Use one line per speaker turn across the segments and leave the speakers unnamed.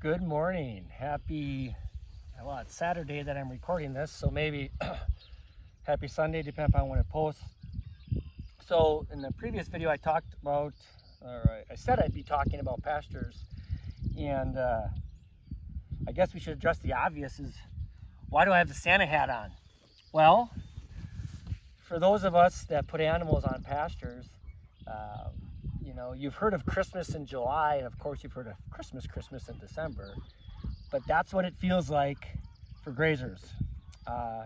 Good morning. Well, it's Saturday that I'm recording this, so maybe happy Sunday, depending upon when it posts. So in the previous video I talked about, or I said I'd be talking about pastures, and I guess we should address the obvious is, why do I have the Santa hat on? Well, for those of us that put animals on pastures, you've heard of Christmas in July, and of course you've heard of Christmas in December, but that's what it feels like for grazers.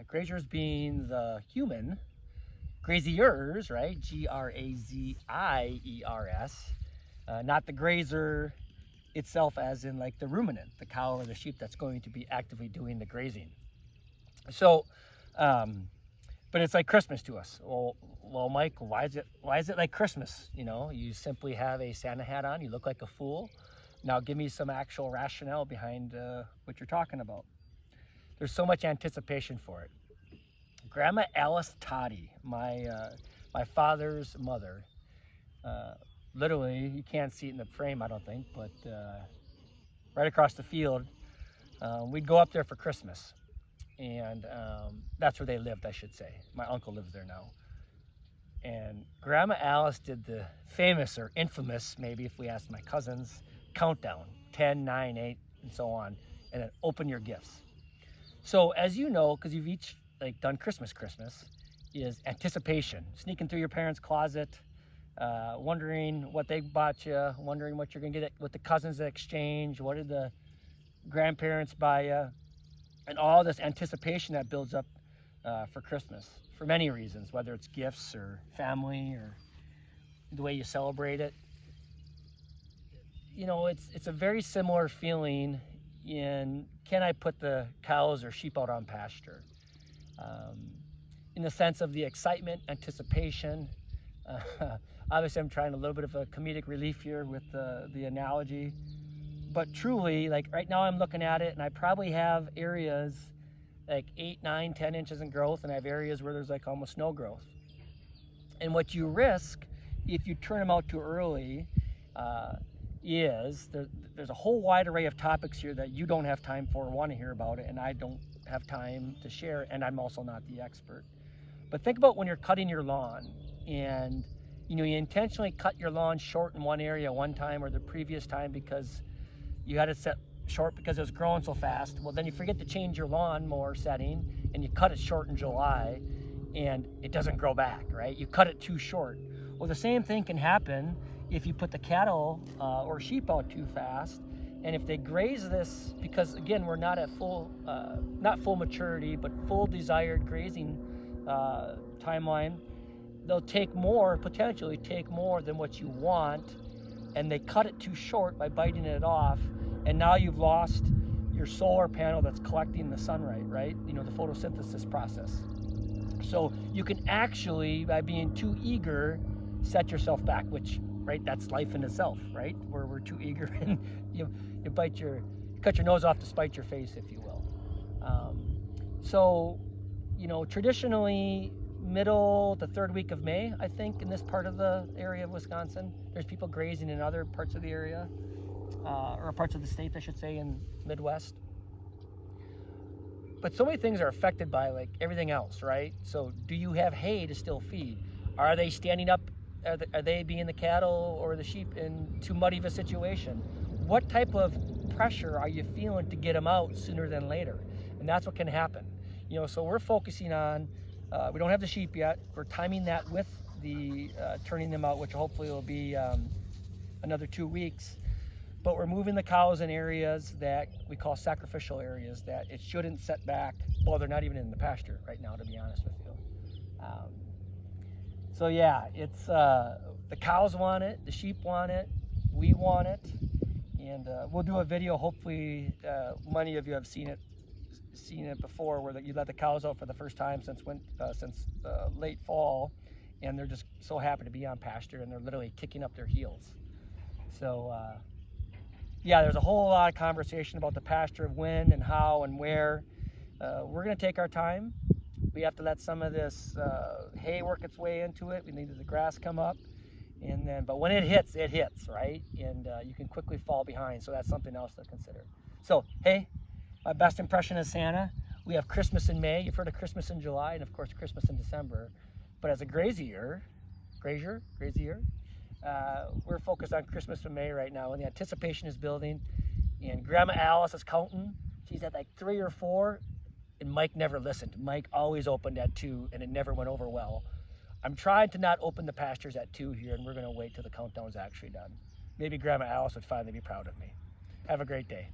Grazers being the human, graziers, right? Graziers, not the grazer itself as in like the ruminant, the cow or the sheep that's going to be actively doing the grazing. So, but it's like Christmas to us. Well, Mike, why is it like Christmas? You simply have a Santa hat on, you look like a fool. Now give me some actual rationale behind what you're talking about. There's so much anticipation for it. Grandma Alice Toddy, my father's mother, literally, you can't see it in the frame, I don't think, but right across the field, we'd go up there for Christmas. And that's where they lived, I should say. My uncle lives there now. And Grandma Alice did the famous or infamous, maybe if we asked my cousins, countdown, 10, 9, 8, and so on, and then open your gifts. So as you know, because you've each done Christmas, is anticipation. Sneaking through your parents' closet, wondering what they bought you, wondering what you're gonna get with the cousins at exchange, what did the grandparents buy you, and all this anticipation that builds up for Christmas for many reasons, whether it's gifts or family or the way you celebrate it. It's a very similar feeling in, can I put the cows or sheep out on pasture? In the sense of the excitement, anticipation. Obviously, I'm trying a little bit of a comedic relief here with the analogy. But truly, right now I'm looking at it, and I probably have areas 8, 9, 10 inches in growth, and I have areas where there's almost no growth. And what you risk if you turn them out too early is there's a whole wide array of topics here that you don't have time for or want to hear about it, and I don't have time to share, and I'm also not the expert. But think about when you're cutting your lawn, and you intentionally cut your lawn short in one area one time or the previous time because you had it set short because it was growing so fast. Well, then you forget to change your lawnmower setting and you cut it short in July and it doesn't grow back, right? You cut it too short. Well, the same thing can happen if you put the cattle or sheep out too fast. And if they graze this, because again, we're not at not full maturity, but full desired grazing timeline, they'll potentially take more than what you want, and they cut it too short by biting it off, and now you've lost your solar panel that's collecting the sunlight, right? The photosynthesis process. So you can actually, by being too eager, set yourself back, which, right, that's life in itself, right? Where we're too eager and you cut your nose off to spite your face, if you will. Traditionally, middle to third week of May, I think, in this part of the area of Wisconsin. There's people grazing in other parts of the area, or parts of the state, I should say, in Midwest. But so many things are affected by everything else, right? So do you have hay to still feed? Are they standing up? Are they being the cattle or the sheep in too muddy of a situation? What type of pressure are you feeling to get them out sooner than later? And that's what can happen. So we're focusing on, we don't have the sheep yet. We're timing that with the turning them out, which hopefully will be another 2 weeks. But we're moving the cows in areas that we call sacrificial areas that it shouldn't set back. Well, they're not even in the pasture right now, to be honest with you. So yeah, it's the cows want it, the sheep want it, we want it, and we'll do a video. Hopefully, many of you have seen it before, where you let the cows out for the first time since late fall, and they're just so happy to be on pasture, and they're literally kicking up their heels. So yeah, there's a whole lot of conversation about the pasture, of when and how and where. We're going to take our time. We have to let some of this hay work its way into it. We need the grass come up, And then, but when it hits, right? And you can quickly fall behind. So that's something else to consider. So, hey, my best impression of Santa. We have Christmas in May. You've heard of Christmas in July, and of course, Christmas in December. But as a grazier, we're focused on Christmas in May right now, and the anticipation is building. And Grandma Alice is counting. She's at like 3 or 4, and Mike never listened. Mike always opened at 2, and it never went over well. I'm trying to not open the pastures at 2 here, and we're going to wait till the countdown's actually done. Maybe Grandma Alice would finally be proud of me. Have a great day.